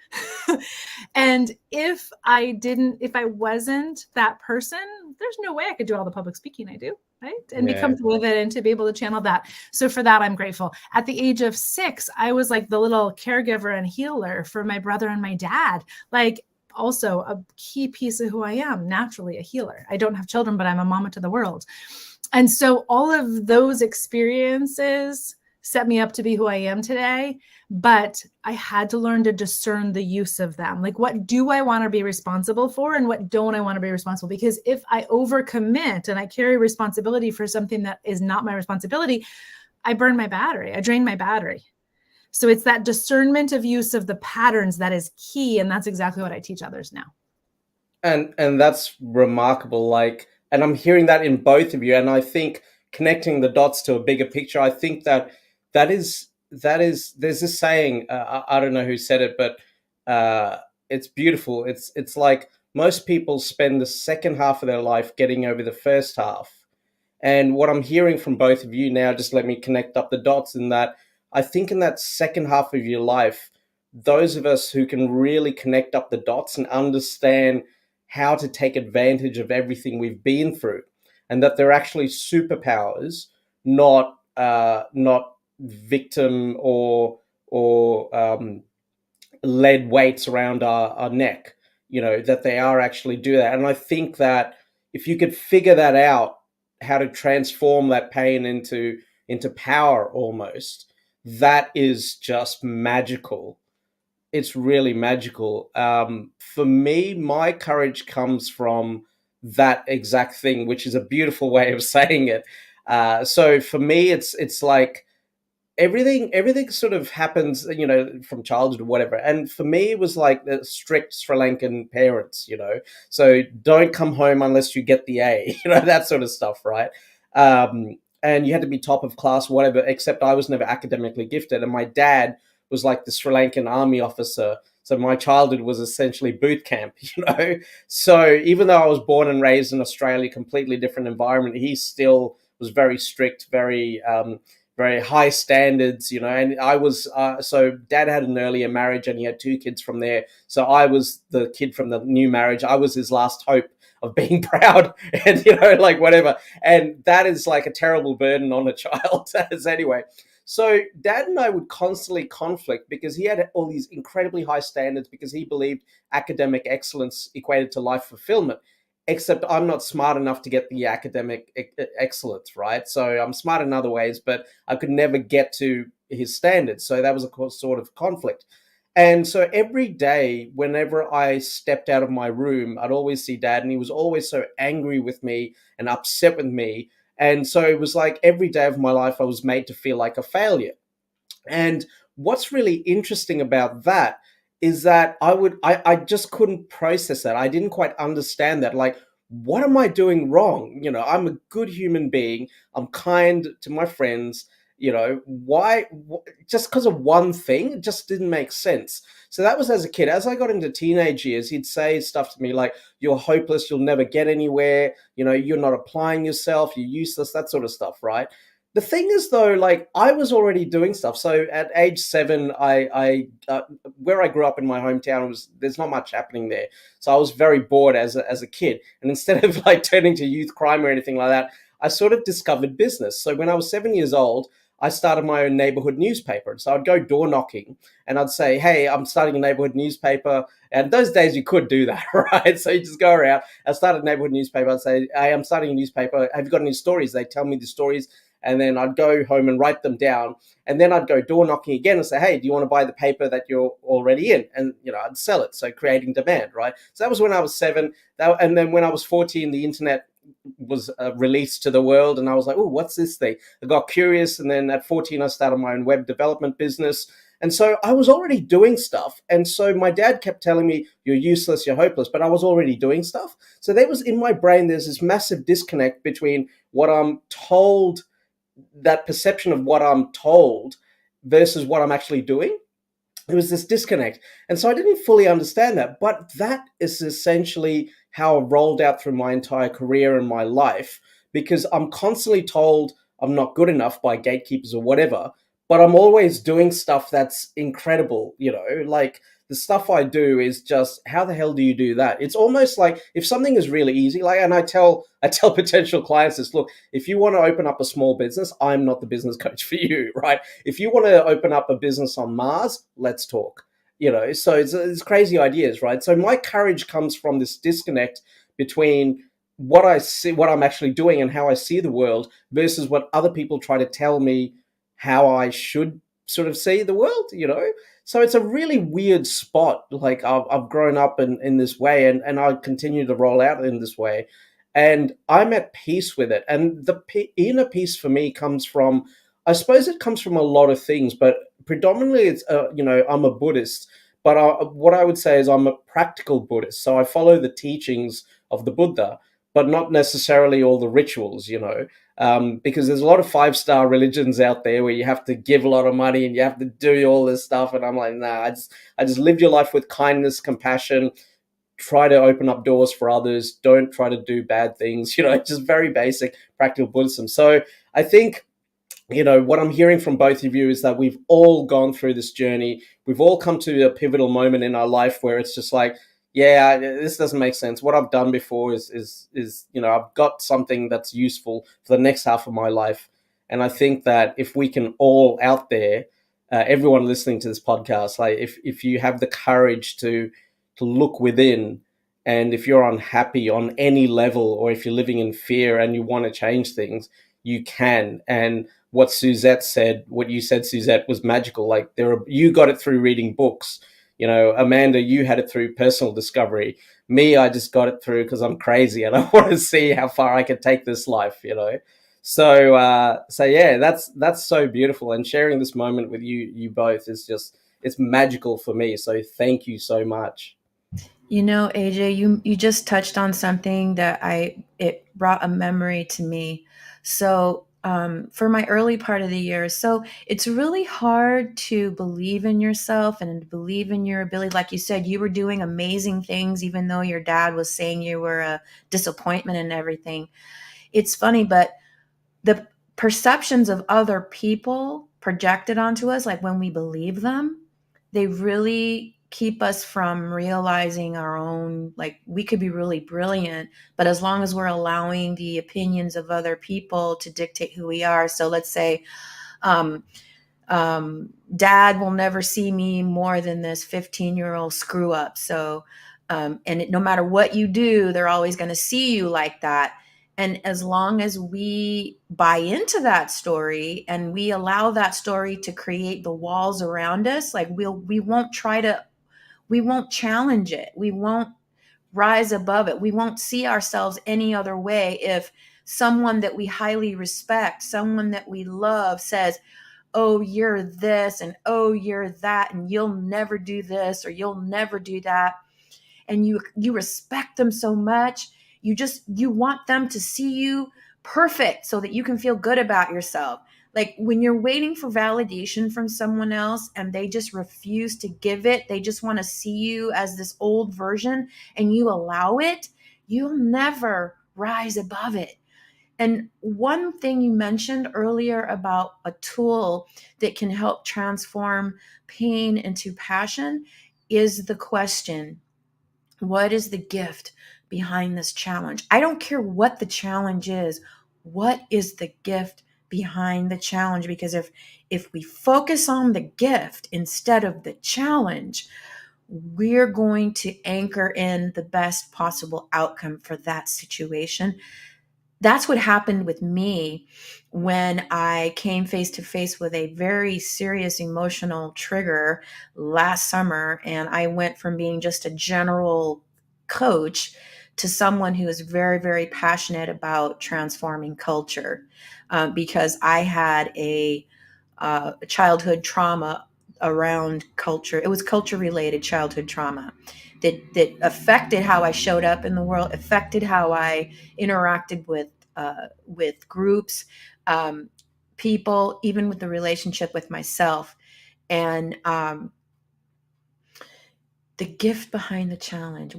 And if I wasn't that person, there's no way I could do all the public speaking I do. Right. And be comfortable with it and to be able to channel that. So for that, I'm grateful. At the age of 6, I was like the little caregiver and healer for my brother and my dad. Like also a key piece of who I am, naturally a healer. I don't have children, but I'm a mama to the world. And so all of those experiences set me up to be who I am today. But I had to learn to discern the use of them. Like, what do I want to be responsible for and what don't I want to be responsible? Because if I overcommit and I carry responsibility for something that is not my responsibility, I burn my battery. I drain my battery. So it's that discernment of use of the patterns that is key. And that's exactly what I teach others now. And that's remarkable. Like, and I'm hearing that in both of you. And I think connecting the dots to a bigger picture, I think that is there's this saying, I don't know who said it, but it's beautiful. It's like most people spend the second half of their life getting over the first half. And what I'm hearing from both of you now, just let me connect up the dots, in that I think in that second half of your life, those of us who can really connect up the dots and understand how to take advantage of everything we've been through, and that they're actually superpowers, not victim or lead weights around our neck, that they are actually do that. And I think that if you could figure that out, how to transform that pain into power almost, that is just magical. It's really magical. For me, my courage comes from that exact thing, which is a beautiful way of saying it. So for me, it's like everything sort of happens, from childhood or whatever. And for me, it was like the strict Sri Lankan parents, so don't come home unless you get the A, that sort of stuff, right? And you had to be top of class, whatever, except I was never academically gifted. And my dad was like the Sri Lankan army officer. So my childhood was essentially boot camp, So even though I was born and raised in Australia, completely different environment, he still was very strict, very high standards, and I was, so dad had an earlier marriage and he had 2 kids from there. So I was the kid from the new marriage. I was his last hope of being proud and, like whatever. And that is like a terrible burden on a child as anyway. So dad and I would constantly conflict because he had all these incredibly high standards because he believed academic excellence equated to life fulfillment. Except I'm not smart enough to get the academic excellence, right? So I'm smart in other ways, but I could never get to his standards. So that was a sort of conflict. And so every day, whenever I stepped out of my room, I'd always see dad, and he was always so angry with me and upset with me. And so it was like every day of my life, I was made to feel like a failure. And what's really interesting about that is that I just couldn't process that. I didn't quite understand that. Like, what am I doing wrong? You know, I'm a good human being. I'm kind to my friends. You know, why? Just because of one thing, it just didn't make sense. So that was as a kid. As I got into teenage years, he'd say stuff to me like, "You're hopeless. You'll never get anywhere. You know, you're not applying yourself. You're useless." That sort of stuff, right? The thing is, though, like I was already doing stuff. So at age 7, where I grew up in my hometown was there's not much happening there. So I was very bored as a kid, and instead of like turning to youth crime or anything like that, I sort of discovered business. So when I was 7 years old, I started my own neighborhood newspaper. So I'd go door knocking and I'd say, "Hey, I'm starting a neighborhood newspaper." And those days you could do that, right? So you just go around. I started a neighborhood newspaper. I'd say, "Hey, I'm starting a newspaper. Have you got any stories?" They tell me the stories, and then I'd go home and write them down. And then I'd go door knocking again and say, "Hey, do you want to buy the paper that you're already in?" And, you know, I'd sell it. So creating demand, right? So that was when I was 7. And then when I was 14, the internet was released to the world. And I was like, "Oh, what's this thing?" I got curious. And then at 14, I started my own web development business. And so I was already doing stuff. And so my dad kept telling me, "You're useless, you're hopeless." But I was already doing stuff. So there was in my brain, there's this massive disconnect between what I'm told, that perception of what I'm told versus what I'm actually doing. There was this disconnect. And so I didn't fully understand that. But that is essentially how I rolled out through my entire career and my life, because I'm constantly told I'm not good enough by gatekeepers or whatever, but I'm always doing stuff that's incredible, you know, like the stuff I do is just, how the hell do you do that? It's almost like if something is really easy, like, and I tell potential clients this, look, if you want to open up a small business, I'm not the business coach for you, right? If you want to open up a business on Mars, let's talk. You know, so it's crazy ideas, right? So my courage comes from this disconnect between what I see, what I'm actually doing, and how I see the world versus what other people try to tell me how I should sort of see the world, you know? So it's a really weird spot. Like I've grown up in this way, and I continue to roll out in this way. And I'm at peace with it. And the inner peace for me comes from, I suppose it comes from a lot of things, but predominantly it's, you know, I'm a Buddhist. But what I would say is I'm a practical Buddhist. So I follow the teachings of the Buddha, but not necessarily all the rituals, you know, because there's a lot of 5-star religions out there where you have to give a lot of money and you have to do all this stuff. And I'm like, nah, I just live your life with kindness, compassion, try to open up doors for others. Don't try to do bad things, you know, just very basic practical Buddhism. So I think, you know, what I'm hearing from both of you is that we've all gone through this journey. We've all come to a pivotal moment in our life where it's just like, yeah, this doesn't make sense. What I've done before is you know, I've got something that's useful for the next half of my life. And I think that if we can all out there, everyone listening to this podcast, like if you have the courage to look within, and if you're unhappy on any level, or if you're living in fear and you want to change things, you can. And what Suzette said, what you said, Suzette, was magical. Like you got it through reading books. You know, Amanda, you had it through personal discovery. Me, I just got it through because I'm crazy and I want to see how far I can take this life, you know. So yeah, that's so beautiful. And sharing this moment with you both is just, it's magical for me. So thank you so much. You know, AJ, you just touched on something that it brought a memory to me. So for my early part of the year, so it's really hard to believe in yourself and to believe in your ability. Like you said, you were doing amazing things, even though your dad was saying you were a disappointment and everything. It's funny, but the perceptions of other people projected onto us, like when we believe them, they really keep us from realizing our own, like we could be really brilliant, but as long as we're allowing the opinions of other people to dictate who we are. So let's say dad will never see me more than this 15-year-old screw up. So no matter what you do, they're always going to see you like that. And as long as we buy into that story and we allow that story to create the walls around us, like we won't challenge it. We won't rise above it. We won't see ourselves any other way. If someone that we highly respect, someone that we love says, "Oh, you're this," and "Oh, you're that," and "You'll never do this," or "You'll never do that," and you respect them so much, You want them to see you perfect so that you can feel good about yourself. Like when you're waiting for validation from someone else and they just refuse to give it, they just want to see you as this old version and you allow it, you'll never rise above it. And one thing you mentioned earlier about a tool that can help transform pain into passion is the question, what is the gift behind this challenge? I don't care what the challenge is. What is the gift behind the challenge? Because if we focus on the gift instead of the challenge, we're going to anchor in the best possible outcome for that situation. That's what happened with me when I came face to face with a very serious emotional trigger last summer. And I went from being just a general coach to someone who is very, very passionate about transforming culture, because I had a childhood trauma around culture. It was culture related childhood trauma that affected how I showed up in the world, affected how I interacted with groups, people, even with the relationship with myself. And the gift behind the challenge,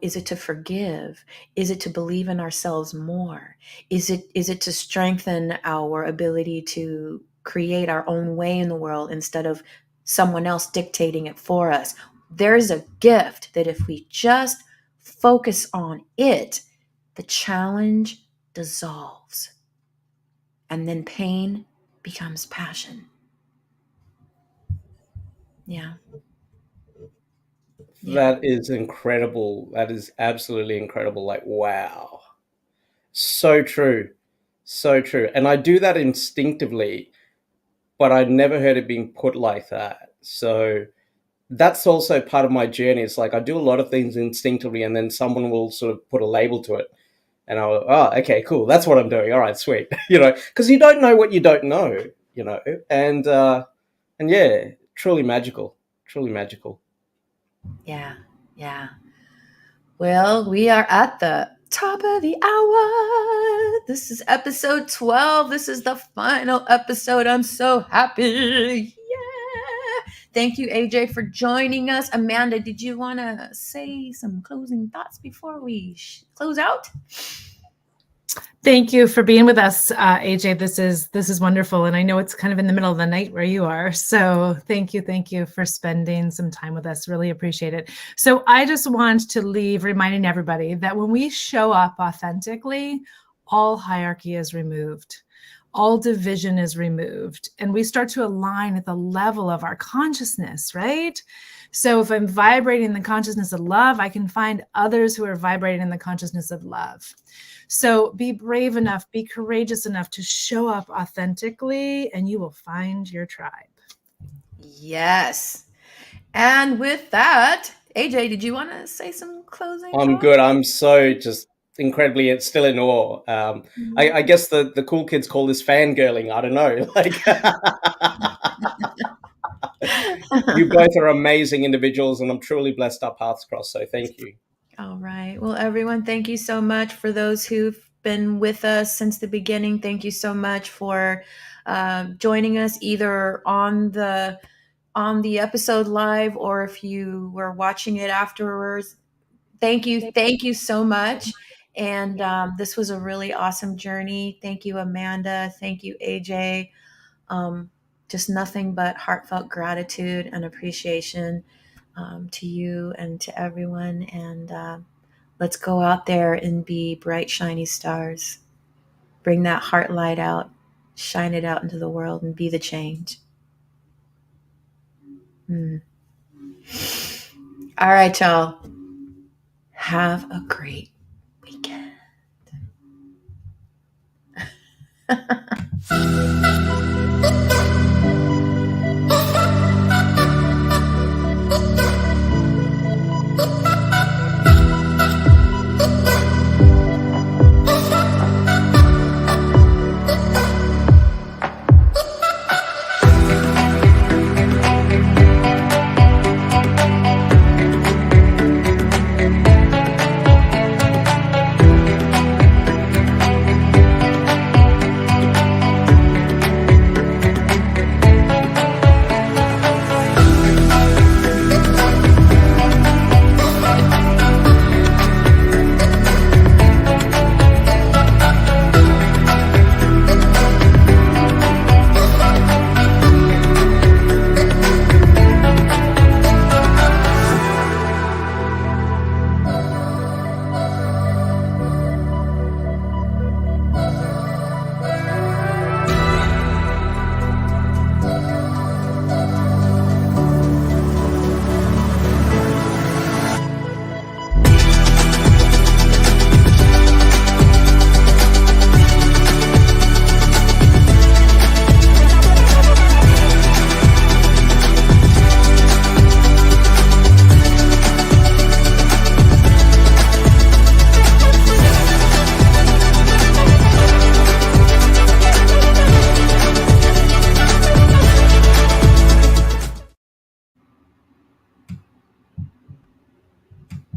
is it to forgive? Is it to believe in ourselves more? Is it to strengthen our ability to create our own way in the world instead of someone else dictating it for us? There's a gift that if we just focus on it, the challenge dissolves. And then pain becomes passion. Yeah. That is incredible. That is absolutely incredible. Like, wow. So true. So true. And I do that instinctively, but I never heard it being put like that. So that's also part of my journey. It's like I do a lot of things instinctively, and then someone will sort of put a label to it. And I'll, oh, okay, cool. That's what I'm doing. All right, sweet. Because you don't know what you don't know, and yeah, truly magical. Truly magical. Yeah. Yeah. Well, we are at the top of the hour. This is episode 12. This is the final episode. I'm so happy. Yeah. Thank you, AJ, for joining us. Amanda, did you want to say some closing thoughts before we close out? Thank you for being with us, AJ. This is wonderful, and I know it's kind of in the middle of the night where you are. So thank you for spending some time with us. Really appreciate it. So I just want to leave reminding everybody that when we show up authentically, all hierarchy is removed. All division is removed, and we start to align at the level of our consciousness, right? So if I'm vibrating the consciousness of love, I can find others who are vibrating in the consciousness of love. So be brave enough, be courageous enough to show up authentically, and you will find your tribe. Yes. And with that, AJ, did you want to say some closing I'm thoughts? good. I'm so just incredibly still in awe. I guess the cool kids call this fangirling. I don't know. Like, you both are amazing individuals, and I'm truly blessed our paths cross. So thank you. All right. Well, everyone, thank you so much for those who've been with us since the beginning. Thank you so much for joining us either on the episode live or if you were watching it afterwards. Thank you so much. And this was a really awesome journey. Thank you, Amanda. Thank you, AJ. Just nothing but heartfelt gratitude and appreciation to you and to everyone. And let's go out there and be bright, shiny stars. Bring that heart light out, shine it out into the world, and be the change. All right, y'all. Have a great weekend.